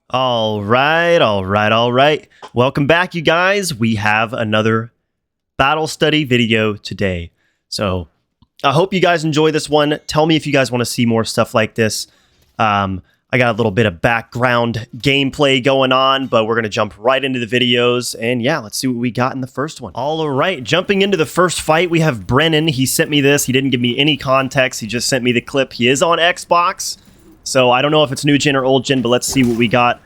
All right. Welcome back, you guys. We have another battle study video today. So I hope you guys enjoy this one. Tell me if you guys want to see more stuff like this. I got a little bit of background gameplay going on, but we're going to jump right into the videos. And yeah, let's see what we got in the first one. All right, jumping into the first fight, we have Brennan. He sent me this. He didn't give me any context. He just sent me the clip. He is on Xbox. So I don't know if it's new gen or old gen, but let's see what we got.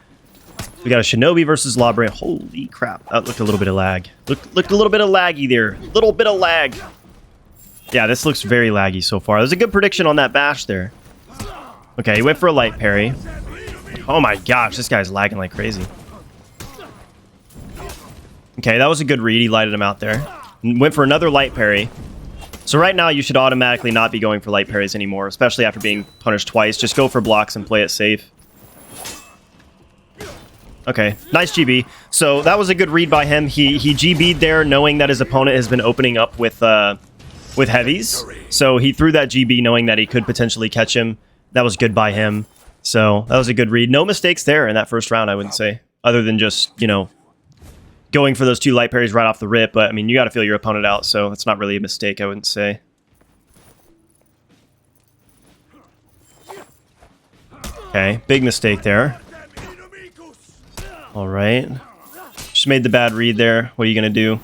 We got a Shinobi versus Labre. Holy crap. That looked a little bit of lag. Looked a little bit of laggy there. Little bit of lag. Yeah, this looks very laggy so far. There's a good prediction on that bash there. Okay, he went for a light parry. Oh my gosh, this guy's lagging like crazy. Okay, that was a good read. He lighted him out there. Went for another light parry. So right now, you should automatically not be going for light parries anymore, especially after being punished twice. Just go for blocks and play it safe. Okay, nice GB. So that was a good read by him. He GB'd there, knowing that his opponent has been opening up with heavies. So he threw that GB knowing that he could potentially catch him. That was good by him. So that was a good read. No mistakes there in that first round, I wouldn't say. Other than just, you know, going for those two light parries right off the rip. But, I mean, you got to feel your opponent out. So that's not really a mistake, I wouldn't say. Okay, big mistake there. All right. Just made the bad read there. What are you going to do?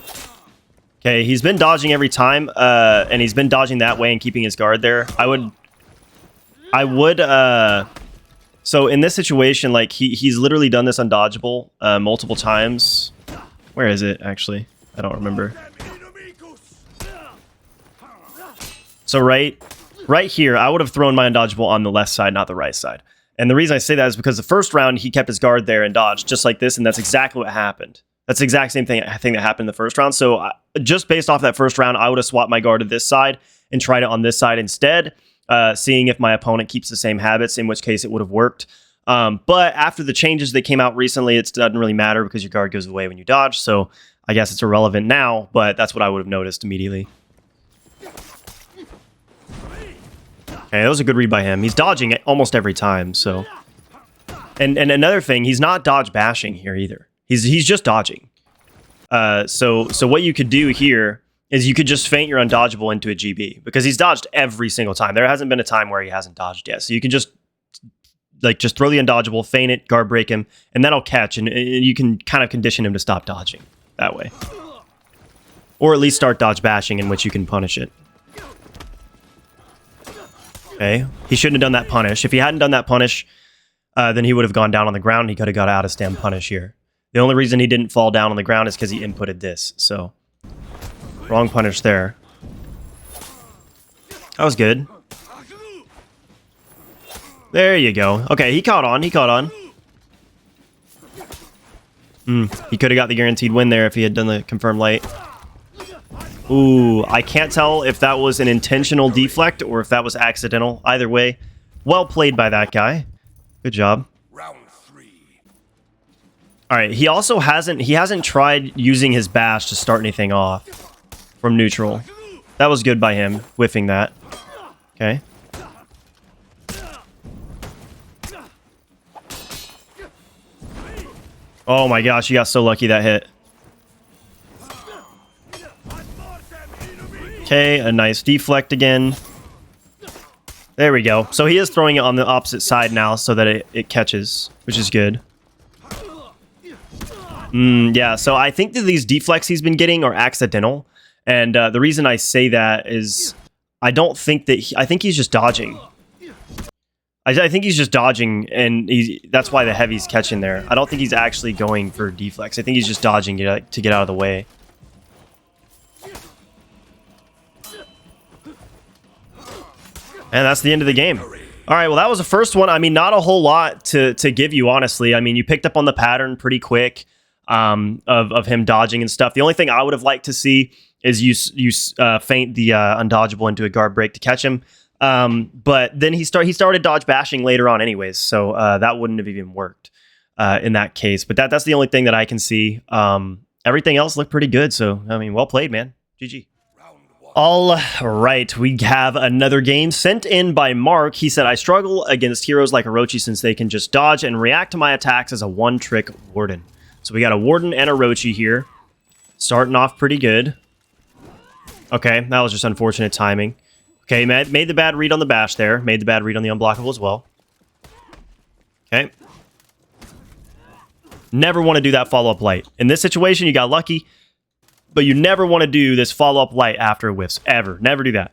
Okay, he's been dodging every time. And he's been dodging that way and keeping his guard there. So in this situation, like, he's literally done this undodgeable multiple times. Where is it, actually? I don't remember. So right here, I would have thrown my undodgeable on the left side, not the right side. And the reason I say that is because the first round, he kept his guard there and dodged just like this, and that's exactly what happened. That's the exact same thing that happened in the first round. So just based off that first round, I would have swapped my guard to this side and tried it on this side instead, seeing if my opponent keeps the same habits, in which case it would have worked. But after the changes that came out recently, it doesn't really matter because your guard goes away when you dodge. So I guess it's irrelevant now, but that's what I would have noticed immediately. Okay, that was a good read by him. He's dodging it almost every time, so... And another thing, he's not dodge bashing here either. He's just dodging. So what you could do here is you could just feint your undodgeable into a GB, because he's dodged every single time. There hasn't been a time where he hasn't dodged yet. So you can just throw the undodgeable, feint it, guard break him, and that'll catch, and you can kind of condition him to stop dodging that way. Or at least start dodge bashing, in which you can punish it. Okay, he shouldn't have done that punish. If he hadn't done that punish, then he would have gone down on the ground. He could have got out of stem punish here. The only reason he didn't fall down on the ground is because he inputted this. So, wrong punish there. That was good. There you go. Okay, he caught on. He could have got the guaranteed win there if he had done the confirmed light. Ooh, I can't tell if that was an intentional deflect or if that was accidental. Either way, well played by that guy. Good job. Round 3. All right, he also hasn't tried using his bash to start anything off from neutral. That was good by him, whiffing that. Okay. Oh my gosh, you got so lucky that hit. Okay, a nice deflect again. There we go. So he is throwing it on the opposite side now so that it catches, which is good. Yeah, so I think that these deflects he's been getting are accidental. And the reason I say that is I don't think that... I think he's just dodging. I think he's just dodging, and that's why the heavy's catching there. I don't think he's actually going for deflects. I think he's just dodging to get out of the way. And that's the end of the game. All right, well, that was the first one. I mean, not a whole lot to give you, honestly. I mean, you picked up on the pattern pretty quick of him dodging and stuff. The only thing I would have liked to see is you feint the undodgeable into a guard break to catch him. But then he started dodge bashing later on anyways, so that wouldn't have even worked in that case. But that's the only thing that I can see. Everything else looked pretty good, so, I mean, well played, man. GG. All right, we have another game sent in by Mark. He said, I struggle against heroes like Orochi since they can just dodge and react to my attacks as a one-trick Warden. So we got a Warden and Orochi here. Starting off pretty good. Okay, that was just unfortunate timing. Okay, made the bad read on the bash there. Made the bad read on the unblockable as well. Okay. Never want to do that follow-up light. In this situation, you got lucky. But you never want to do this follow-up light after whiffs, ever. Never do that.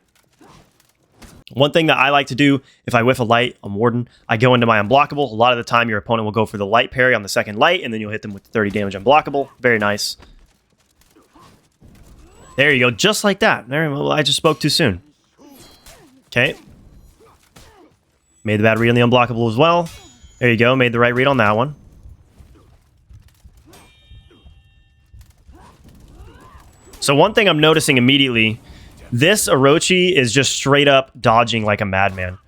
One thing that I like to do, if I whiff a light on Warden, I go into my unblockable. A lot of the time, your opponent will go for the light parry on the second light, and then you'll hit them with the 30 damage unblockable. Very nice. There you go, just like that. There, well, I just spoke too soon. Okay. Made the bad read on the unblockable as well. There you go, made the right read on that one. So one thing I'm noticing immediately, this Orochi is just straight up dodging like a madman.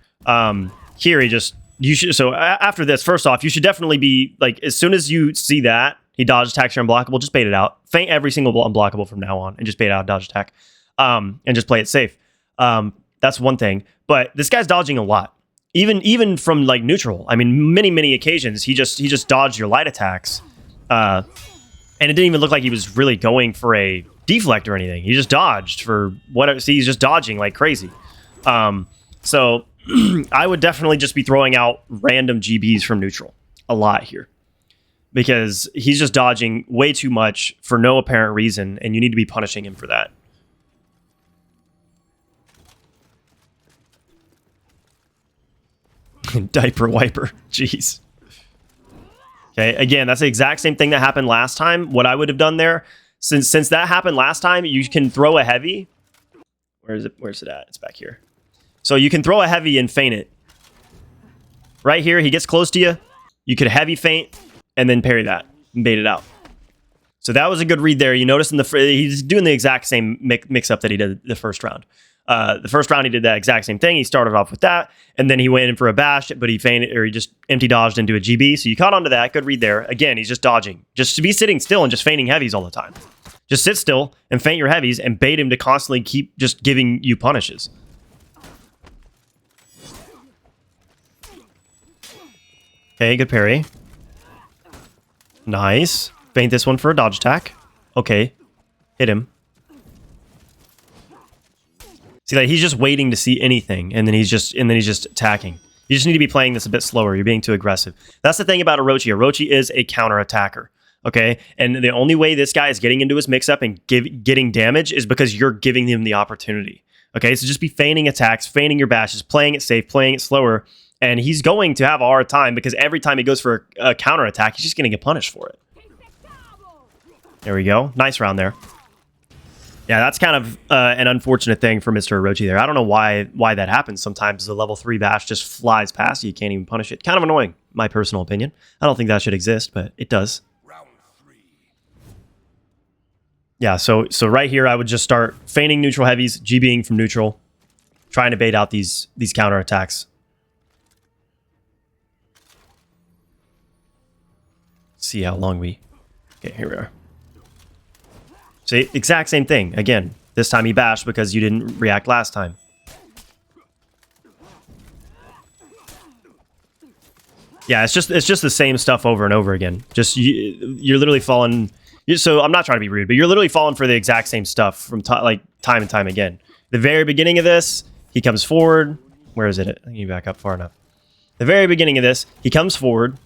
Here so after this, first off, you should definitely be like, as soon as you see that he dodge attacks your unblockable, just bait it out. Feint every single unblockable from now on and just bait out dodge attack. And just play it safe. That's one thing. But this guy's dodging a lot. Even from like neutral. I mean, many occasions he just dodged your light attacks. And it didn't even look like he was really going for a deflect or anything. He just dodged for whatever. See, he's just dodging like crazy. So I would definitely just be throwing out random GBs from neutral a lot here, because he's just dodging way too much for no apparent reason, and you need to be punishing him for that. Diaper wiper. Jeez. Okay, again, that's the exact same thing that happened last time. What I would have done there, since that happened last time, you can throw a heavy. Where's it at? It's back here. So you can throw a heavy and feint it. Right here, he gets close to you. You could heavy feint and then parry that and bait it out. So that was a good read there. You notice he's doing the exact same mix-up that he did the first round. The first round, he did that exact same thing. He started off with that, and then he went in for a bash, but he feinted, or he just empty dodged into a GB. So you caught onto that. Good read there. Again, he's just dodging. Just to be sitting still and just feinting heavies all the time. Just sit still and feint your heavies and bait him to constantly keep just giving you punishes. Okay, good parry. Nice. Feint this one for a dodge attack. Okay. Hit him. See, like, he's just waiting to see anything, and then he's just attacking. You just need to be playing this a bit slower. You're being too aggressive. That's the thing about Orochi. Orochi is a counter attacker. Okay, and the only way this guy is getting into his mix-up and getting damage is because you're giving him the opportunity. Okay, so just be feigning attacks, feigning your bashes, playing it safe, playing it slower, and he's going to have a hard time because every time he goes for a counter attack, he's just going to get punished for it. There we go. Nice round there. Yeah, that's kind of an unfortunate thing for Mr. Orochi there. I don't know why that happens. Sometimes the level 3 bash just flies past you. You can't even punish it. Kind of annoying, my personal opinion. I don't think that should exist, but it does. Round 3. Yeah, so right here, I would just start feigning neutral heavies, GBing from neutral, trying to bait out these counter attacks. See how long we... Okay, here we are. See, exact same thing. Again, this time he bashed because you didn't react last time. Yeah, it's just the same stuff over and over again. Just you're literally falling. So I'm not trying to be rude, but you're literally falling for the exact same stuff from time and time again. The very beginning of this, he comes forward. Where is it? I think you back up far enough. The very beginning of this, he comes forward.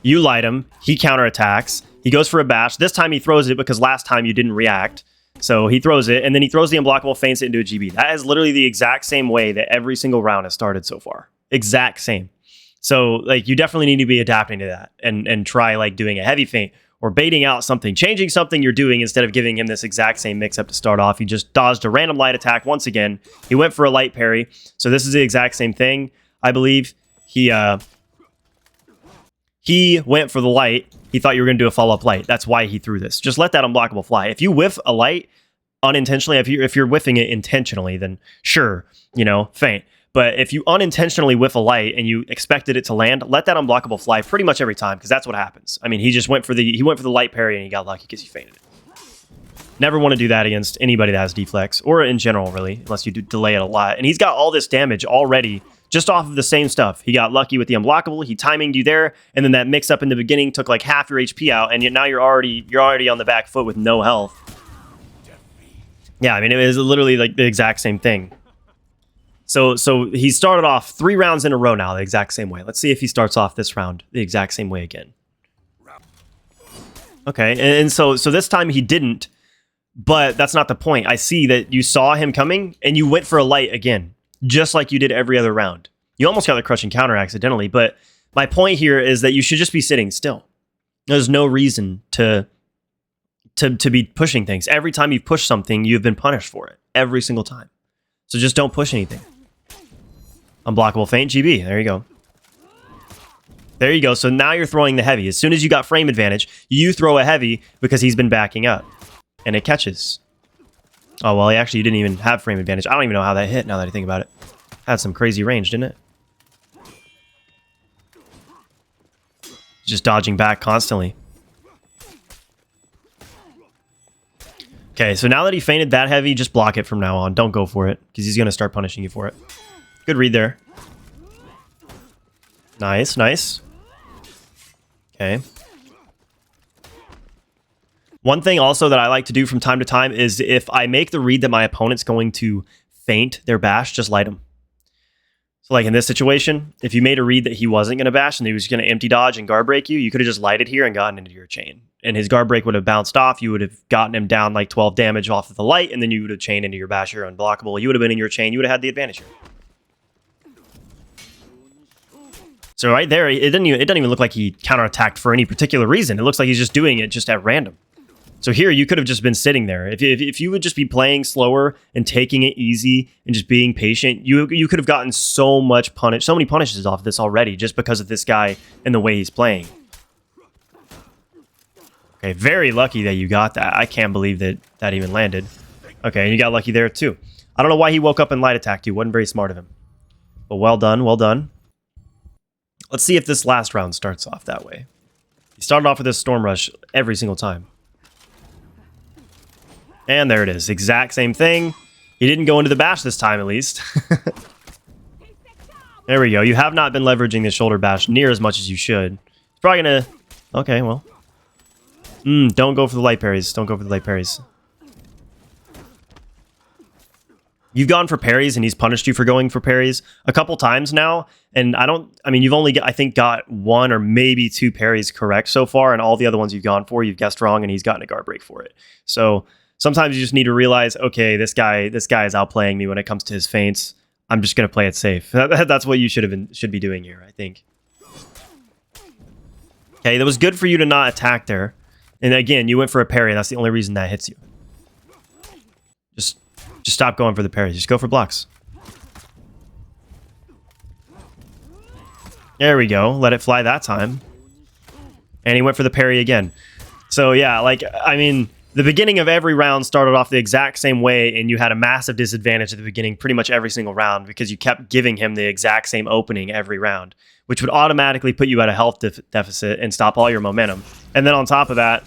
You light him. He counterattacks. He goes for a bash. This time he throws it because last time you didn't react. So he throws it, and then he throws the unblockable, feints it into a GB. That is literally the exact same way that every single round has started so far. Exact same. So, like, you definitely need to be adapting to that and try, like, doing a heavy feint or baiting out something, changing something you're doing instead of giving him this exact same mix-up to start off. He just dodged a random light attack once again. He went for a light parry. So this is the exact same thing, I believe. He went for the light. He thought you were going to do a follow-up light. That's why he threw this. Just let that unblockable fly. If you whiff a light unintentionally, if you're whiffing it intentionally, then sure, feint. But if you unintentionally whiff a light and you expected it to land, let that unblockable fly pretty much every time, because that's what happens. I mean, he just went for the light parry and he got lucky because he feinted it. Never want to do that against anybody that has deflex, or in general, really, unless you do delay it a lot. And he's got all this damage already just off of the same stuff. He got lucky with the unblockable. He timinged you there, and then that mix-up in the beginning took like half your HP out, and now you're already on the back foot with no health. Yeah, I mean, it was literally like the exact same thing. So he started off 3 rounds in a row now the exact same way. Let's see if he starts off this round the exact same way again. Okay, and so this time he didn't, but that's not the point. I see that you saw him coming, and you went for a light again, just like you did every other round. You almost got the crushing counter accidentally, but my point here is that you should just be sitting still. There's no reason to be pushing things. Every time you've pushed something, you've been punished for it. Every single time. So just don't push anything. Unblockable feint, GB. There you go. There you go. So now you're throwing the heavy. As soon as you got frame advantage, you throw a heavy because he's been backing up. And it catches. Oh, well, actually, you didn't even have frame advantage. I don't even know how that hit now that I think about it. Had some crazy range, didn't it? Just dodging back constantly. Okay, so now that he feinted that heavy, just block it from now on. Don't go for it, because he's going to start punishing you for it. Good read there. Nice, nice. Okay. One thing also that I like to do from time to time is if I make the read that my opponent's going to feint their bash, just light him. So like in this situation, if you made a read that he wasn't going to bash and he was going to empty dodge and guard break you, you could have just lighted here and gotten into your chain. And his guard break would have bounced off. You would have gotten him down like 12 damage off of the light, and then you would have chained into your basher unblockable. You would have been in your chain. You would have had the advantage here. So right there, it doesn't even look like he counterattacked for any particular reason. It looks like he's just doing it just at random. So here, you could have just been sitting there. If you would just be playing slower and taking it easy and just being patient, you could have gotten so many punishes off of this already just because of this guy and the way he's playing. Okay, very lucky that you got that. I can't believe that even landed. Okay, and you got lucky there too. I don't know why he woke up and light attacked you. Wasn't very smart of him. But well done, well done. Let's see if this last round starts off that way. He started off with this Storm Rush every single time. And there it is. Exact same thing. He didn't go into the bash this time, at least. There we go. You have not been leveraging the shoulder bash near as much as you should. It's probably going to... Okay, well. Don't go for the light parries. Don't go for the light parries. You've gone for parries, and he's punished you for going for parries a couple times now. And I mean, you've only, I think, got 1 or maybe 2 parries correct so far. And all the other ones you've gone for, you've guessed wrong, and he's gotten a guard break for it. So... sometimes you just need to realize, okay, this guy is outplaying me when it comes to his feints. I'm just going to play it safe. That's what you should be doing here, I think. Okay, that was good for you to not attack there. And again, you went for a parry. That's the only reason that hits you. Just stop going for the parry. Just go for blocks. There we go. Let it fly that time. And he went for the parry again. So yeah, like, I mean... the beginning of every round started off the exact same way, and you had a massive disadvantage at the beginning pretty much every single round because you kept giving him the exact same opening every round, which would automatically put you at a health deficit and stop all your momentum. And then on top of that,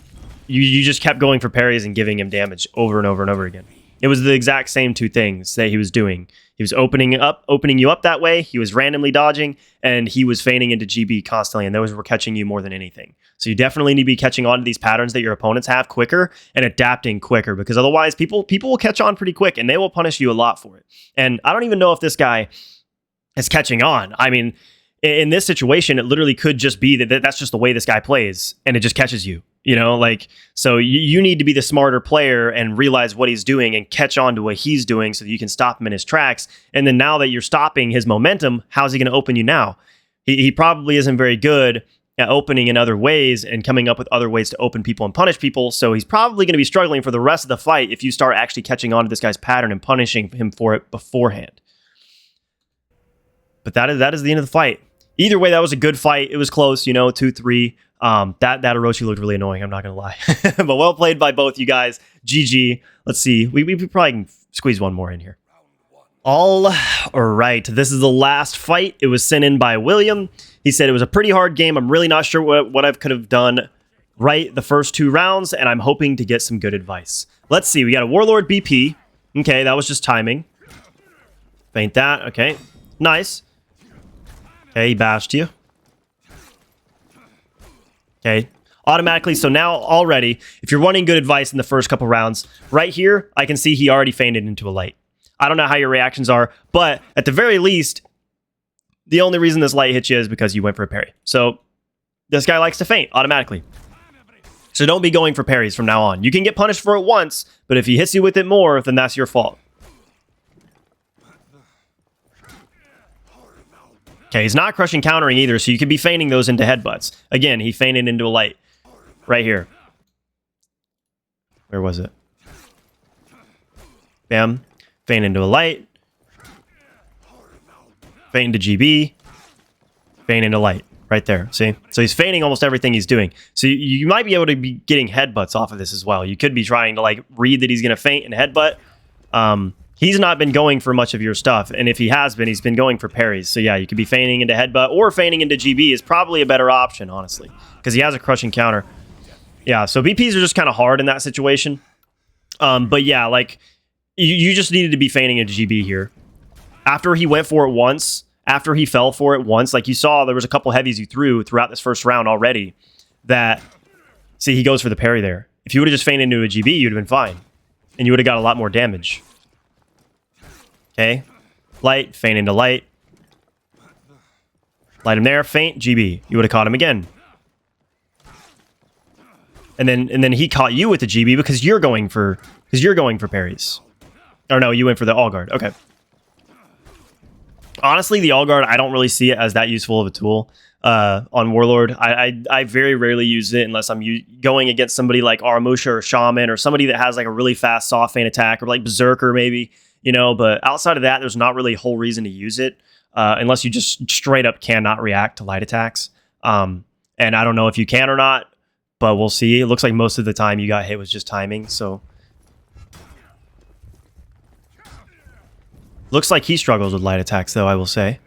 you just kept going for parries and giving him damage over and over and over again. It was the exact same 2 things that he was doing. He was opening you up that way, he was randomly dodging, and he was feigning into GB constantly, and those were catching you more than anything. So you definitely need to be catching on to these patterns that your opponents have quicker and adapting quicker, because otherwise people will catch on pretty quick, and they will punish you a lot for it. And I don't even know if this guy is catching on. I mean, in this situation, it literally could just be that's just the way this guy plays, and it just catches you. You know, like, so you need to be the smarter player and realize what he's doing and catch on to what he's doing so that you can stop him in his tracks. And then now that you're stopping his momentum, how's he going to open you now? He probably isn't very good at opening in other ways and coming up with other ways to open people and punish people. So he's probably going to be struggling for the rest of the fight if you start actually catching on to this guy's pattern and punishing him for it beforehand. But that is the end of the fight. Either way, that was a good fight. It was close, you know, 2-3. That Orochi looked really annoying, I'm not gonna lie. But well played by both you guys. GG. Let's see. We probably can squeeze one more in here. All right. This is the last fight. It was sent in by William. He said it was a pretty hard game. I'm really not sure what I could have done right the first 2 rounds, and I'm hoping to get some good advice. Let's see. We got a Warlord BP. Okay, that was just timing. Feint that. Okay. Nice. Okay, he bashed you. Okay. Automatically, so now already, if you're wanting good advice in the first couple rounds, right here, I can see he already feinted into a light. I don't know how your reactions are, but at the very least, the only reason this light hits you is because you went for a parry. So this guy likes to feint automatically. So don't be going for parries from now on. You can get punished for it once, but if he hits you with it more, then that's your fault. Okay, he's not crushing countering either, so you could be feinting those into headbutts. Again, he feinted into a light. Right here. Where was it? Bam. Feint into a light. Feint into GB. Feint into light. Right there. See? So he's feinting almost everything he's doing. So you might be able to be getting headbutts off of this as well. You could be trying to like read that he's going to feint and headbutt. He's not been going for much of your stuff. And if he has been, he's been going for parries. So yeah, you could be feinting into headbutt or feinting into GB is probably a better option, honestly. Because he has a crushing counter. Yeah, so BPs are just kind of hard in that situation. But yeah, like, you just needed to be feigning into GB here. After he went for it once, after he fell for it once, like you saw, there was a couple heavies you threw throughout this first round already that, see, he goes for the parry there. If you would have just feinted into a GB, you'd have been fine. And you would have got a lot more damage. Okay. Light, feint into light. Light him there, feint, GB. You would have caught him again. And then he caught you with the GB because you're going for parries. Or no, you went for the all guard. Okay. Honestly, the all guard, I don't really see it as that useful of a tool on Warlord. I very rarely use it unless I'm going against somebody like Orochi or Shaman or somebody that has like a really fast soft feint attack or like Berserker maybe, you know. But outside of that, there's not really a whole reason to use it unless you just straight up cannot react to light attacks. And I don't know if you can or not. But we'll see. It looks like most of the time you got hit was just timing, so. Looks like he struggles with light attacks, though, I will say.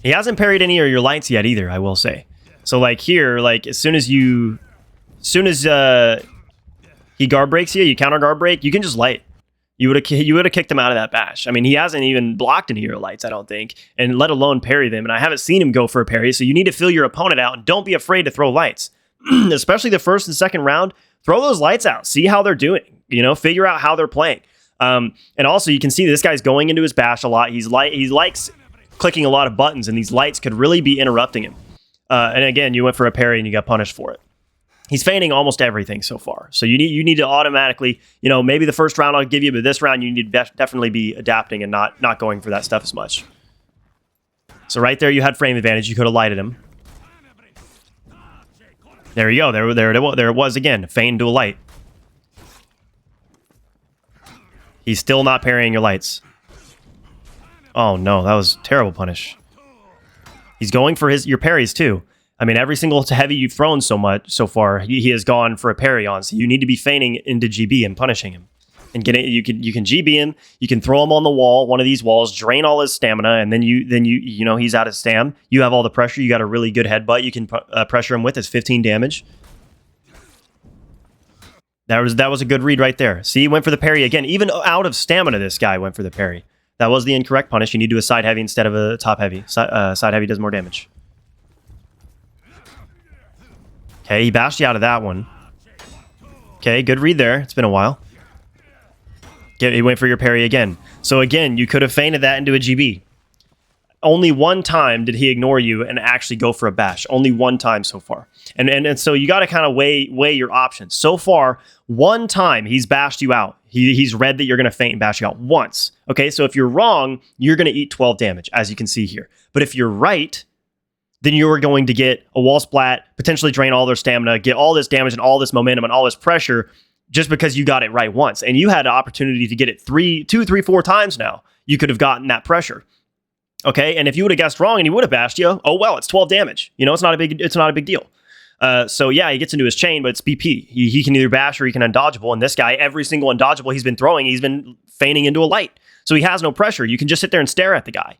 He hasn't parried any of your lights yet either, I will say. So, like, here, like, as soon as he guard breaks you counter guard break, you can just light. You would have kicked him out of that bash. I mean, he hasn't even blocked any of your lights, I don't think, and let alone parry them. And I haven't seen him go for a parry, so you need to fill your opponent out and don't be afraid to throw lights. Especially the first and second round, throw those lights out. See how they're doing. You know, figure out how they're playing. And also, you can see this guy's going into his bash a lot. He likes clicking a lot of buttons, and these lights could really be interrupting him. And again, you went for a parry and you got punished for it. He's feigning almost everything so far. So you need to automatically, you know, maybe the first round I'll give you, but this round you need to definitely be adapting and not going for that stuff as much. So right there you had frame advantage. You could have lighted him. There you go. There it was again. Feint to a light. He's still not parrying your lights. Oh no, that was terrible punish. He's going for your parries too. I mean, every single heavy you've thrown so far, he has gone for a parry on. So you need to be feigning into GB and punishing him, and getting you can GB him. You can throw him on the wall, one of these walls, drain all his stamina, and then you know he's out of stam. You have all the pressure. You got a really good headbutt. You can pressure him with. It's 15 damage. That was a good read right there. See, he went for the parry again. Even out of stamina, this guy went for the parry. That was the incorrect punish. You need to do a side heavy instead of a top heavy. Side heavy does more damage. Okay, he bashed you out of that one. Okay, good read there. It's been a while. He went for your parry again. So again, you could have feinted that into a GB. Only one time did he ignore you and actually go for a bash. Only one time so far. And so you got to kind of weigh your options. So far, one time he's bashed you out. He's read that you're going to feint and bash you out once. Okay, so if you're wrong, you're going to eat 12 damage, as you can see here. But if you're right, then you're going to get a wall splat, potentially drain all their stamina, get all this damage and all this momentum and all this pressure just because you got it right once. And you had an opportunity to get it 2, 3, 4 times now. You could have gotten that pressure. Okay, and if you would have guessed wrong and he would have bashed you, oh well, it's 12 damage. You know, it's not a big deal. So yeah, he gets into his chain, but it's BP. He can either bash or he can undodgeable. And this guy, every single undodgeable he's been throwing, he's been feigning into a light. So he has no pressure. You can just sit there and stare at the guy.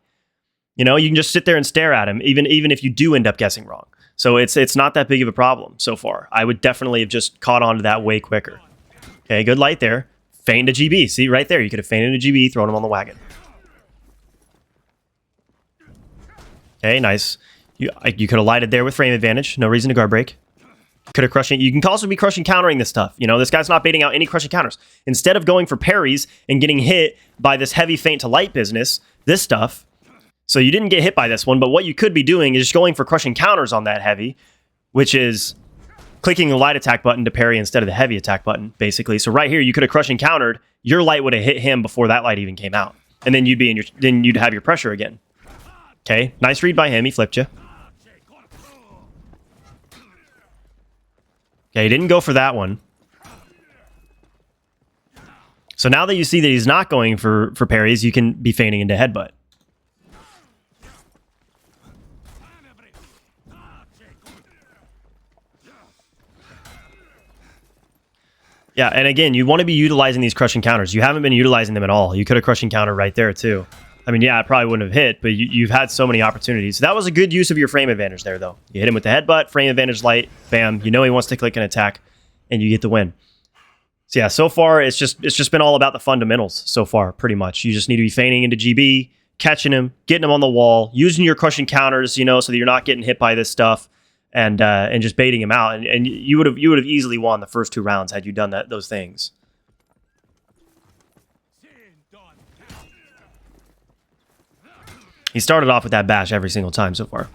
You know, you can just sit there and stare at him, even if you do end up guessing wrong. So it's not that big of a problem so far. I would definitely have just caught on to that way quicker. Okay, good light there. Feign to GB. See, right there, you could have feinted to GB, thrown him on the wagon. Okay, nice. You could have lighted there with frame advantage. No reason to guard break. Could have crushing. You can also be crushing countering this stuff. You know, this guy's not baiting out any crushing counters. Instead of going for parries and getting hit by this heavy feint to light business, this stuff. So you didn't get hit by this one, but what you could be doing is just going for crushing counters on that heavy, which is clicking the light attack button to parry instead of the heavy attack button, basically. So right here, you could have crushing countered. Your light would have hit him before that light even came out, and then you'd have your pressure again. Okay, nice read by him. He flipped you. Okay, he didn't go for that one. So now that you see that he's not going for parries, you can be feigning into headbutt. Yeah, and again, you want to be utilizing these crushing counters. You haven't been utilizing them at all. You could have crushing counter right there, too. I mean, yeah, it probably wouldn't have hit, but you've had so many opportunities. That was a good use of your frame advantage there, though. You hit him with the headbutt, frame advantage light, bam. You know he wants to click an attack, and you get the win. So yeah, so far, it's just been all about the fundamentals so far, pretty much. You just need to be feigning into GB, catching him, getting him on the wall, using your crushing counters, you know, so that you're not getting hit by this stuff. And just baiting him out, and you would have easily won the first 2 rounds had you done those things. He started off with that bash every single time so far.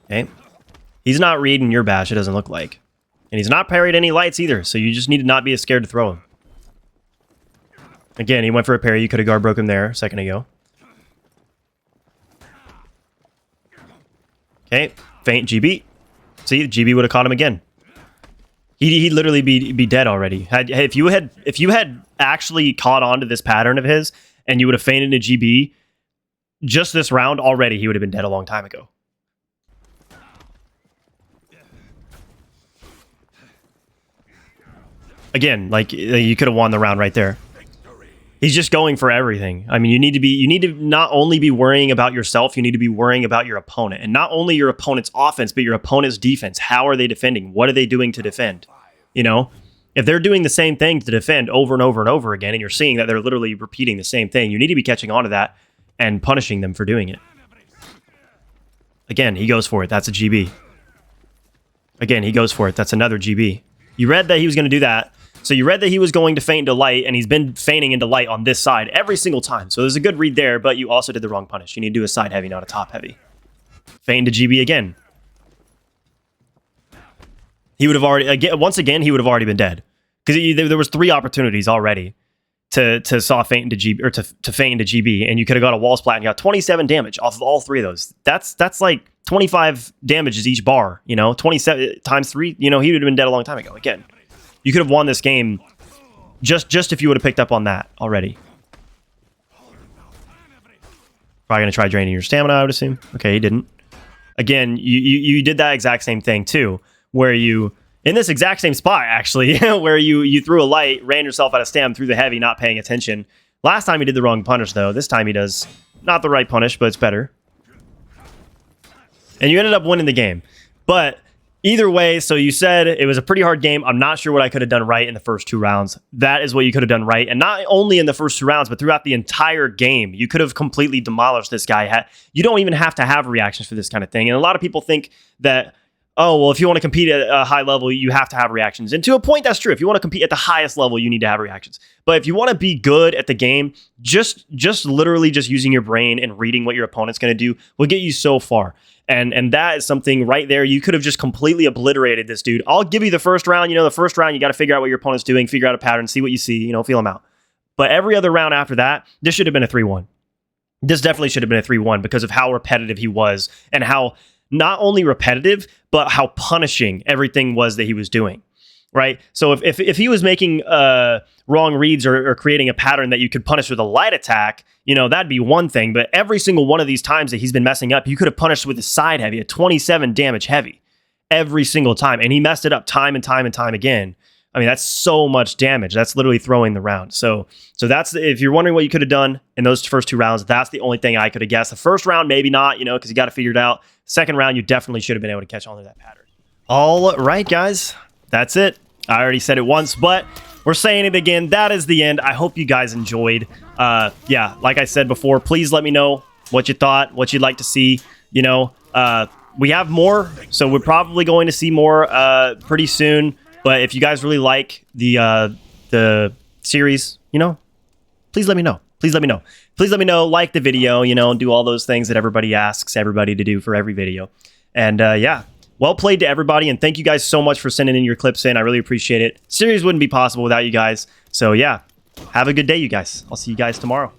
Okay, he's not reading your bash. It doesn't look like, and he's not parried any lights either. So you just need to not be as scared to throw him. Again, he went for a parry. You could have guard broke him there a second ago. Okay, feint GB. See, GB would have caught him again. He'd literally be dead already. If you had actually caught on to this pattern of his, and you would have feinted into GB, just this round already, he would have been dead a long time ago. Again, like you could have won the round right there. He's just going for everything. I mean, you need to not only be worrying about yourself, you need to be worrying about your opponent. And not only your opponent's offense, but your opponent's defense. How are they defending? What are they doing to defend? You know, if they're doing the same thing to defend over and over and over again, and you're seeing that they're literally repeating the same thing, you need to be catching on to that and punishing them for doing it. Again, he goes for it. That's a GB. Again, he goes for it. That's another GB. You read that he was going to do that. So you read that he was going to feint into light, and he's been feigning into light on this side every single time. So there's a good read there, but you also did the wrong punish. You need to do a side heavy, not a top heavy. Feint to GB again. He would have already, once again, he would have already been dead. Because there was 3 opportunities already to saw feint into GB, or to feint into GB, and you could have got a wall splat and got 27 damage off of all 3 of those. That's like 25 damages each bar, you know, 27 times 3, you know, he would have been dead a long time ago. Again, you could have won this game just if you would have picked up on that already. Probably going to try draining your stamina, I would assume. Okay, he didn't. Again, you did that exact same thing, too, where you, in this exact same spot, actually, where you threw a light, ran yourself out of stam, threw the heavy, not paying attention. Last time he did the wrong punish, though. This time he does not the right punish, but it's better. And you ended up winning the game. But either way, so you said it was a pretty hard game. I'm not sure what I could have done right in the first 2 rounds. That is what you could have done right. And not only in the first 2 rounds, but throughout the entire game, you could have completely demolished this guy. You don't even have to have reactions for this kind of thing. And a lot of people think that, oh, well, if you want to compete at a high level, you have to have reactions. And to a point, that's true. If you want to compete at the highest level, you need to have reactions. But if you want to be good at the game, just literally just using your brain and reading what your opponent's going to do will get you so far. And that is something right there. You could have just completely obliterated this dude. I'll give you the first round. You know, the first round, you got to figure out what your opponent's doing, figure out a pattern, see what you see, you know, feel them out. But every other round after that, this should have been a 3-1. This definitely should have been a 3-1 because of how repetitive he was and how not only repetitive, but how punishing everything was that he was doing. Right? So if he was making wrong reads or creating a pattern that you could punish with a light attack, you know, that'd be one thing. But every single one of these times that he's been messing up, you could have punished with a side heavy, a 27 damage heavy, every single time. And he messed it up time and time and time again I mean, that's so much damage. That's literally throwing the round. So that's, if you're wondering what you could have done in those first 2 rounds, that's the only thing I could have guessed. The first round, maybe not, you know, because you got to figure it out. Second round, you definitely should have been able to catch on to that pattern. All right, guys, that's it. I already said it once, but we're saying it again. That is the end. I hope you guys enjoyed. Yeah, like I said before, please let me know what you thought, what you'd like to see. You know, we have more, so we're probably going to see more pretty soon. But if you guys really like the series, you know, please let me know. Please let me know. Please let me know. Like the video, you know, do all those things that everybody asks everybody to do for every video. And yeah, well played to everybody. And thank you guys so much for sending in your clips in. I really appreciate it. Series wouldn't be possible without you guys. So yeah, have a good day, you guys. I'll see you guys tomorrow.